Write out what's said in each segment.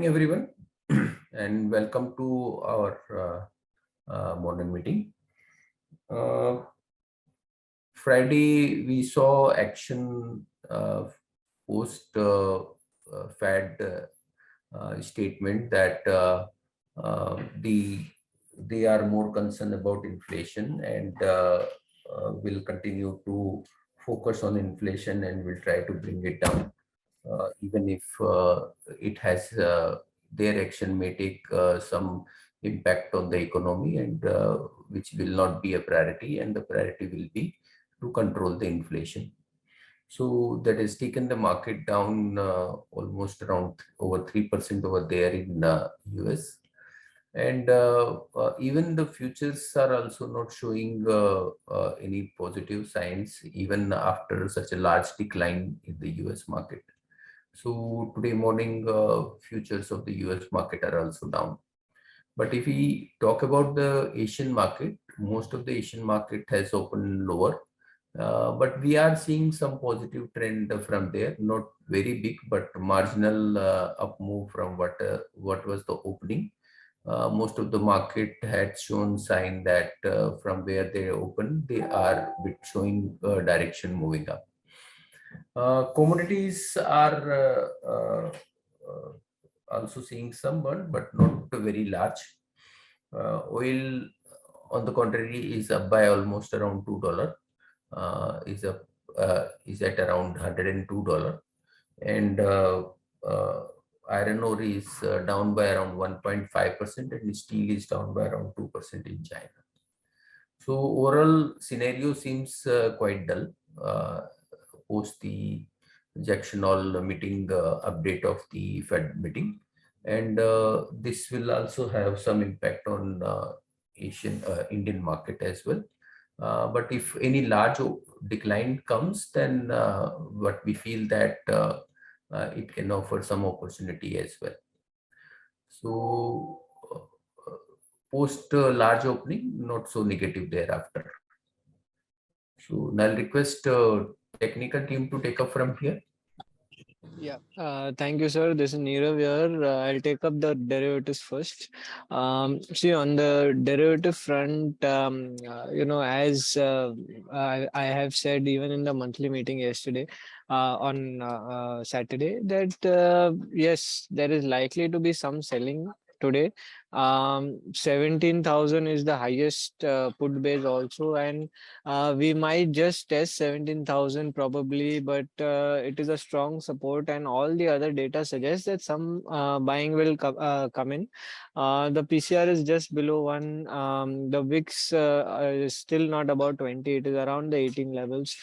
morning, everyone, and welcome to our morning meeting. Friday, we saw action post Fed statement that they are more concerned about inflation and will continue to focus on inflation and will try to bring it down. Even if it has their action may take some impact on the economy and which will not be a priority, and the priority will be to control the inflation. So that has taken the market down almost around over 3% over there in US. And even the futures are also not showing any positive signs even after such a large decline in the US market. So today morning, futures of the US market are also down. But if we talk about the Asian market, most of the Asian market has opened lower. But we are seeing some positive trend from there, not very big, but marginal up move from what was the opening. Most of the market had shown sign that from where they open, they are showing direction moving up. Commodities are also seeing some burn, but not very large. Oil, on the contrary, is up by almost around $2. Is at around $102, and iron ore is down by around 1.5%, and steel is down by around 2% in China. So overall scenario seems quite dull post the Jackson Hole meeting update of the Fed meeting, and this will also have some impact on Indian market as well. But if any large decline comes, then what we feel that it can offer some opportunity as well. So post large opening, not so negative thereafter. So now I'll request technical team to take up from here. Yeah, thank you, sir. This is Nirav here. I'll take up the derivatives first. See, on the derivative front, as I have said even in the monthly meeting yesterday on Saturday, that yes, there is likely to be some selling today. 17,000 is the highest put base also, and we might just test 17,000 probably, but it is a strong support, and all the other data suggests that some buying will come in. The PCR is just below 1. The VIX is still not about 20. It is around the 18 levels.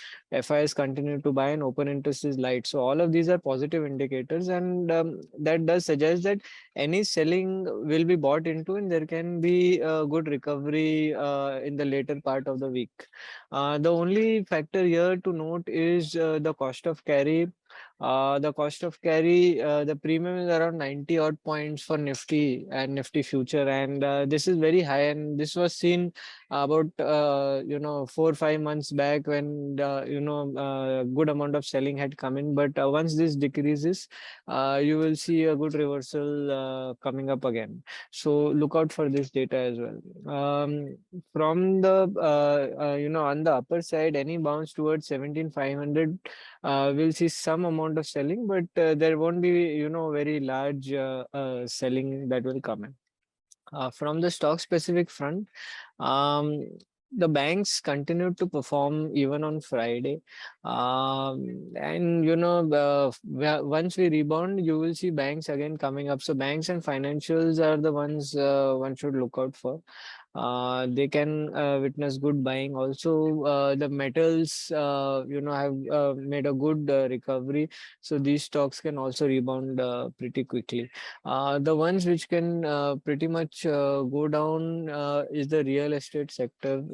FIs continue to buy and open interest is light. So all of these are positive indicators, and that does suggest that any selling will be bought into, and there can be a good recovery in the later part of the week. The only factor here to note is the cost of carry. The premium is around 90 odd points for Nifty and Nifty future, and this is very high, and this was seen about 4 or 5 months back when good amount of selling had come in. But once this decreases, you will see a good reversal coming up again. So look out for this data as well. From the on the upper side, any bounce towards 17,500, we'll see some amount of selling, but there won't be very large selling that will come in. From the stock specific front, the banks continued to perform even on Friday. And once we rebound, you will see banks again coming up. So banks and financials are the ones one should look out for. They can witness good buying. Also, the metals, have made a good recovery. So these stocks can also rebound pretty quickly. The ones which can pretty much go down is the real estate sector.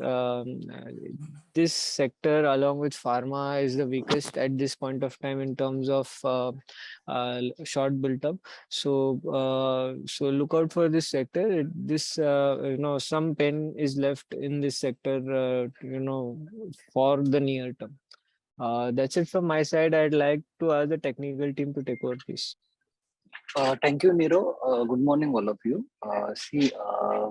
This sector, along with pharma, is the weakest at this point of time in terms of short built up. So look out for this sector. Some pain is left in this sector, for the near term. That's it from my side. I'd like to ask the technical team to take over, please. Thank you, Niro. Good morning, all of you.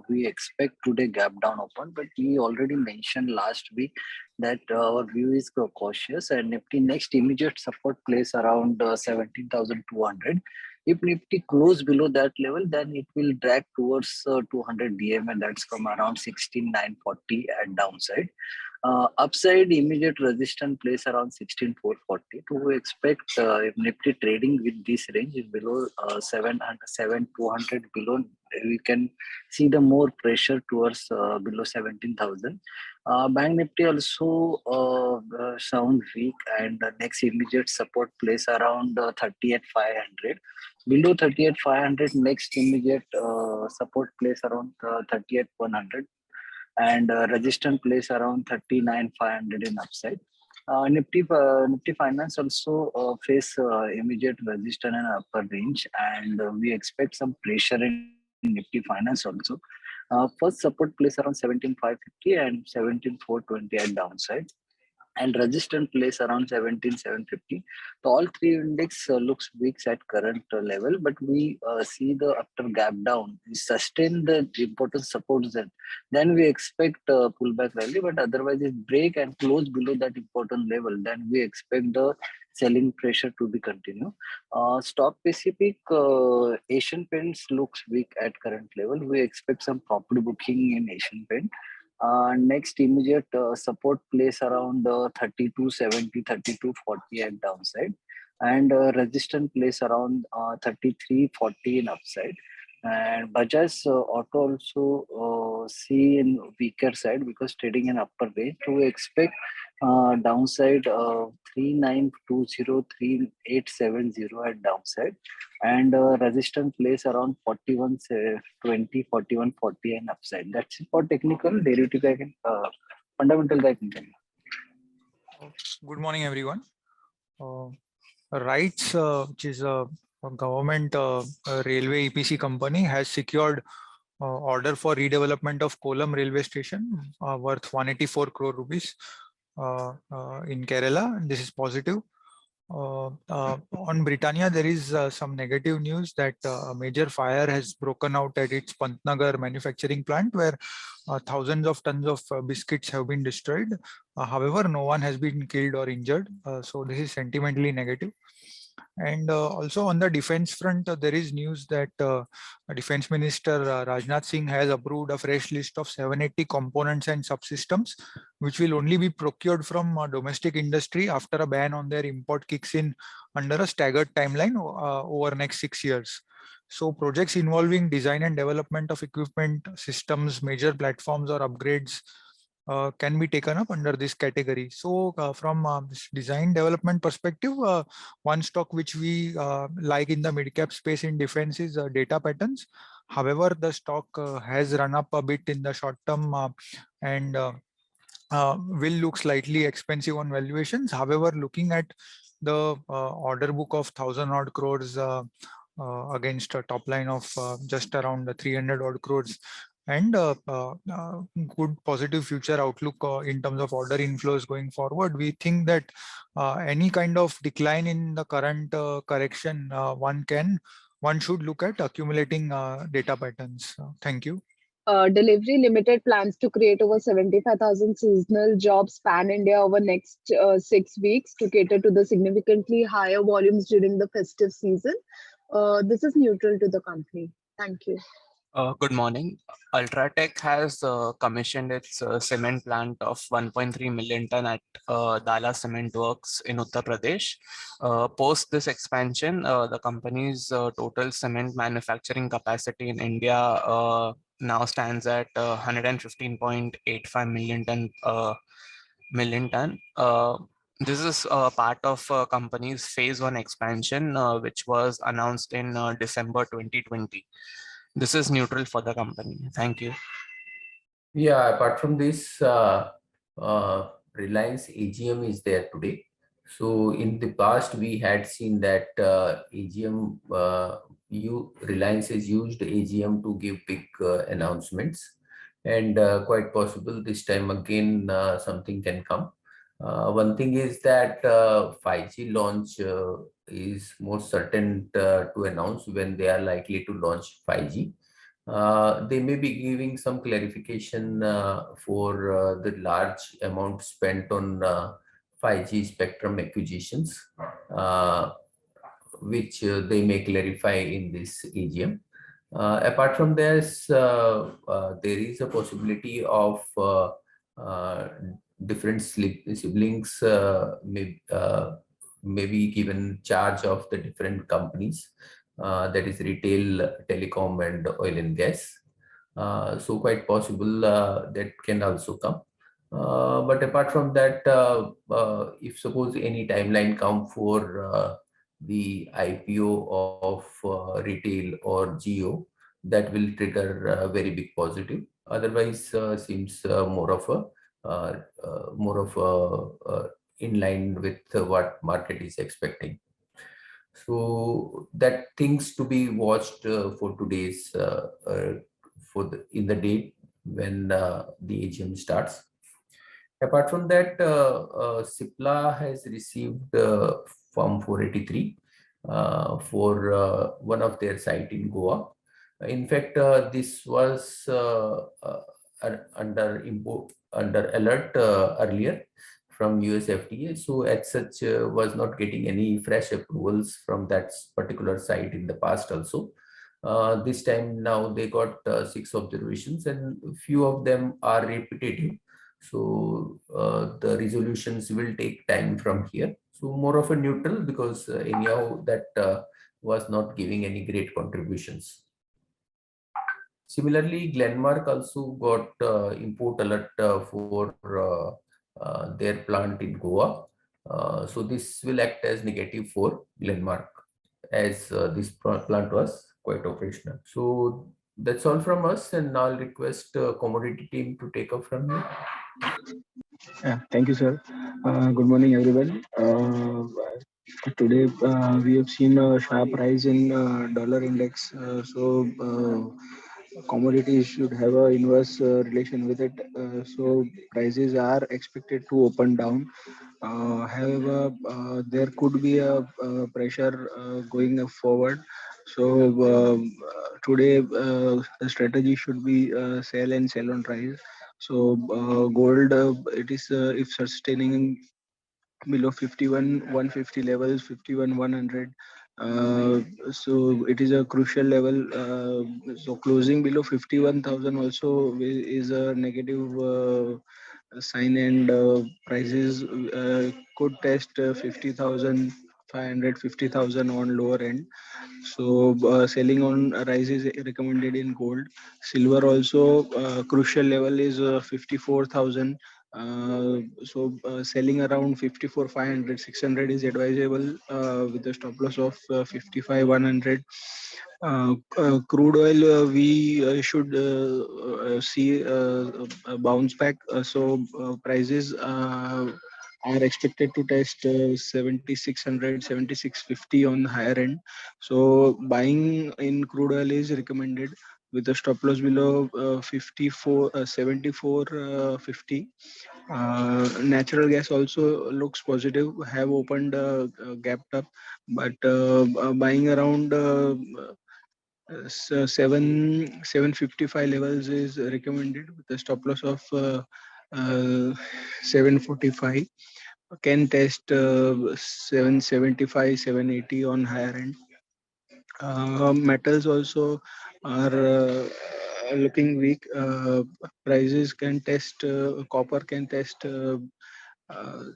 We expect today gap down open, but we already mentioned last week that our view is cautious and Nifty next immediate support place around 17,200. If Nifty close below that level, then it will drag towards 200 DM, and that's from around 16,940 at downside. Upside immediate resistance place around 16,440. To expect if Nifty trading with this range is below 7,200 below, we can see the more pressure towards below 17,000. Bank Nifty also sound weak, and the next immediate support place around 38,500. Below 38,500, next immediate support place around 38,100, and resistance place around 39,500 in upside. Nifty Finance also face immediate resistance and upper range, and we expect some pressure in Nifty Finance also. First support place around 17,550 and 17,420 at downside, and resistance place around 17,750. So all three index looks weak at current level, but we see the after gap down, we sustain the important support zone. Then we expect pullback rally, but otherwise it break and close below that important level. Then we expect the selling pressure to be continue. Stock specific Asian Paints looks weak at current level. We expect some profit booking in Asian Paint. Next immediate support place around 3270, 3240 at downside, and resistance place around 3340 in upside. And Bajaj Auto also see in weaker side because trading in upper range. To expect downside 3920, 3870 at downside, and resistance place around 4120, 4140 and upside. That's it for technical. Derivative I can fundamental I can tell you. Good morning, everyone. RITES, which is a government railway EPC company, has secured order for redevelopment of Kollam railway station worth 184 crore rupees in Kerala. This is positive. On Britannia, there is some negative news that a major fire has broken out at its Pantnagar manufacturing plant, where thousands of tons of biscuits have been destroyed. However, no one has been killed or injured. So this is sentimentally negative. And also on the defense front, there is news that Defense Minister Rajnath Singh has approved a fresh list of 780 components and subsystems, which will only be procured from domestic industry after a ban on their import kicks in under a staggered timeline over next 6 years. So projects involving design and development of equipment, systems, major platforms or upgrades can be taken up under this category. So from this design development perspective, one stock which we like in the mid-cap space in defense is Data Patterns. However, the stock has run up a bit in the short term and will look slightly expensive on valuations. However, looking at the order book of 1,000 odd crores against a top line of just around 300 odd crores, and good positive future outlook in terms of order inflows going forward, we think that any kind of decline in the current correction, one should look at accumulating Data Patterns. Thank you. Delivery Limited plans to create over 75,000 seasonal jobs pan-India over next 6 weeks to cater to the significantly higher volumes during the festive season. This is neutral to the company. Thank you. Good morning. UltraTech has commissioned its cement plant of 1.3 million ton at Dala Cement Works in Uttar Pradesh. Post this expansion, the company's total cement manufacturing capacity in India now stands at 115.85 million ton. This is part of company's phase 1 expansion, which was announced in December 2020. This is neutral for the company. Thank you. Yeah, apart from this, Reliance AGM is there today. So in the past, we had seen that AGM, Reliance has used AGM to give big announcements, and quite possible this time again something can come. One thing is that 5G launch is more certain to announce when they are likely to launch 5G. They may be giving some clarification for the large amount spent on 5G spectrum acquisitions, which they may clarify in this AGM. Apart from this, there is a possibility of uh, different siblings may be given charge of the different companies, that is retail, telecom, and oil and gas. So quite possible that can also come. But apart from that, if suppose any timeline come for the IPO of retail or Geo, that will trigger a very big positive. Otherwise, seems more of a in line with what market is expecting. So that things to be watched for today's in the date when the AGM starts. Apart from that, Cipla has received Form 483 for one of their site in Goa. In fact, this was under alert earlier from US FDA. So as such, was not getting any fresh approvals from that particular site in the past also. This time now they got 6 observations, and few of them are repetitive. So the resolutions will take time from here. So more of a neutral, because anyhow that was not giving any great contributions. Similarly, Glenmark also got import alert for their plant in Goa. So this will act as negative for Glenmark, as this plant was quite operational. So that's all from us, and now I'll request commodity team to take up from here. Yeah, thank you, sir. Good morning, everyone. Today we have seen a sharp rise in dollar index. Commodities should have a inverse relation with it. So prices are expected to open down. However, there could be a pressure going forward. So today the strategy should be sell and sell on rise. So gold, it is if sustaining below 51 150 levels, 51 100, so it is a crucial level. So closing below 51,000 also is a negative sign, and prices could test 50,000 on lower end. So selling on rise is recommended in gold. Silver also crucial level is 54,000. Selling around 54,500, 600 is advisable with a stop loss of 55 100. Crude oil, we should see a bounce back. Prices are expected to test 7600, 7650 on the higher end. So buying in crude oil is recommended with a stop loss below 50. Natural gas also looks positive, have opened gapped up, but buying around 755 levels is recommended with a stop loss of 745. Can test 775, 780 on higher end. Metals also are looking weak. Prices can test, copper can test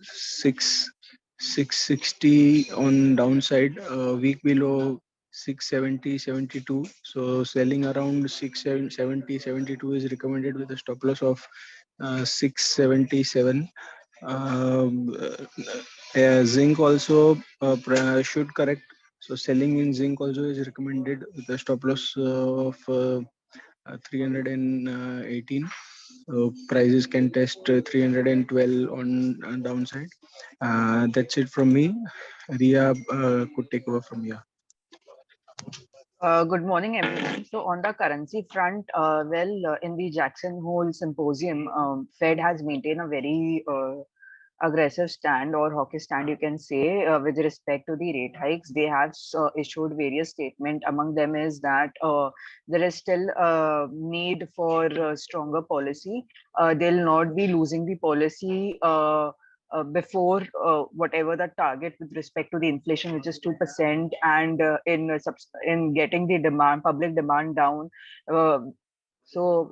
660 on downside, weak below 670, 72. So selling around 670, 72 is recommended with a stop loss of 677. Zinc also should correct. So selling in zinc also is recommended with a stop loss of 318. Prices can test 312 on downside. That's it from me. Ria could take over from here. Good morning, everyone. So on the currency front, in the Jackson Hole Symposium, Fed has maintained a very aggressive stand or hawkish stand, you can say, with respect to the rate hikes. They have issued various statements. Among them is that there is still a need for stronger policy. They'll not be losing the policy before whatever the target with respect to the inflation, which is 2%, and in getting the public demand down. Uh, so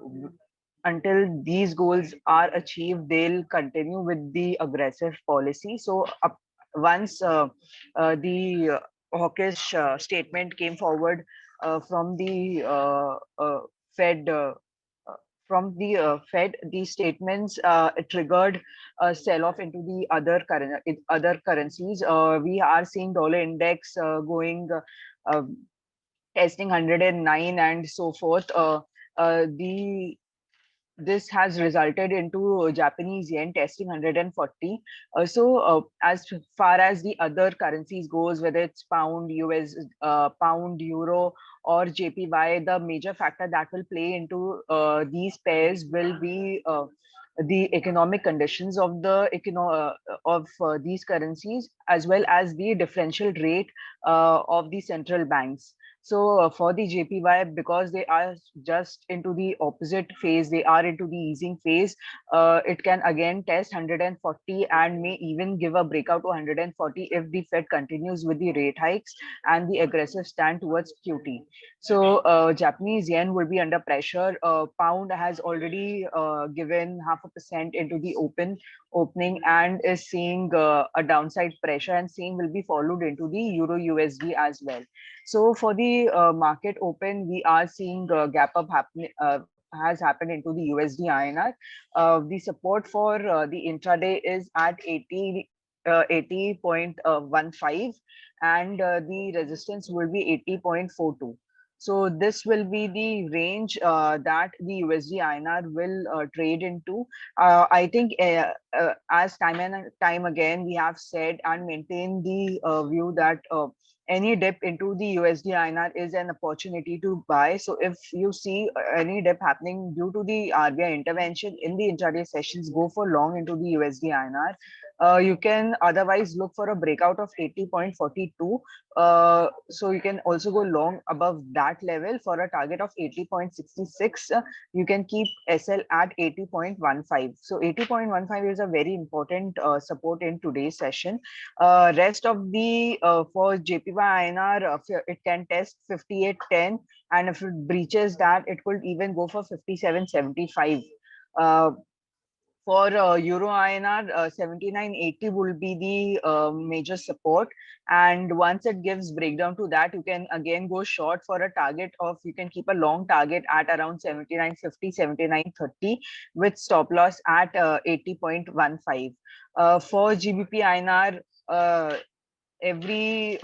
until these goals are achieved, they'll continue with the aggressive policy. So once the hawkish statement came forward from the Fed. Fed, these statements triggered a sell-off into the other currencies. We are seeing dollar index going testing 109 and so forth. The This has resulted into Japanese yen testing 140. As far as the other currencies goes, whether it's pound, pound, euro, or JPY, the major factor that will play into these pairs will be the economic conditions of these currencies, as well as the differential rate of the central banks. So for the JPY, because they are just into the opposite phase, they are into the easing phase, it can again test 140 and may even give a breakout to 140 if the Fed continues with the rate hikes and the aggressive stand towards QT. So Japanese yen will be under pressure. Pound has already given 0.5% into the opening and is seeing a downside pressure, and same will be followed into the Euro USD as well. So for the market open, we are seeing gap up happening. Has happened into the USD INR. The support for the intraday is at 80.15, and the resistance will be 80.42. So this will be the range that the USD INR will trade into. I think as time and time again, we have said and maintained the view that any dip into the USD INR is an opportunity to buy. So if you see any dip happening due to the RBI intervention in the intraday sessions, go for long into the USD INR. You can otherwise look for a breakout of 80.42. So you can also go long above that level for a target of 80.66. You can keep SL at 80.15. So 80.15 is a very important support in today's session. Rest of the for JPY INR, it can test 58.10, and if it breaches that, it could even go for 57.75. For Euro INR, 79.80 will be the major support. And once it gives breakdown to that, you can again go short for a target of, you can keep a long target at around 79.50, 79.30 with stop loss at 80.15. For GBP INR, every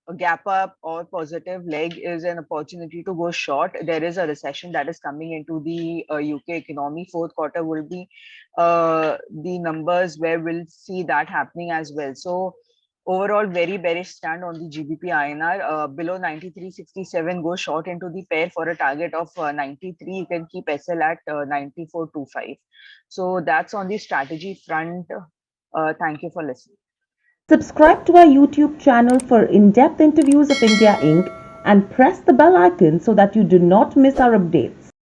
a gap up or positive leg is an opportunity to go short. There is a recession that is coming into the UK economy. Fourth quarter will be the numbers where we'll see that happening as well. So overall, very bearish stand on the GBP INR. Below 93.67, go short into the pair for a target of 93. You can keep SL at 94.25. So that's on the strategy front. Thank you for listening. Subscribe to our YouTube channel for in-depth interviews of India Inc. and press the bell icon so that you do not miss our updates.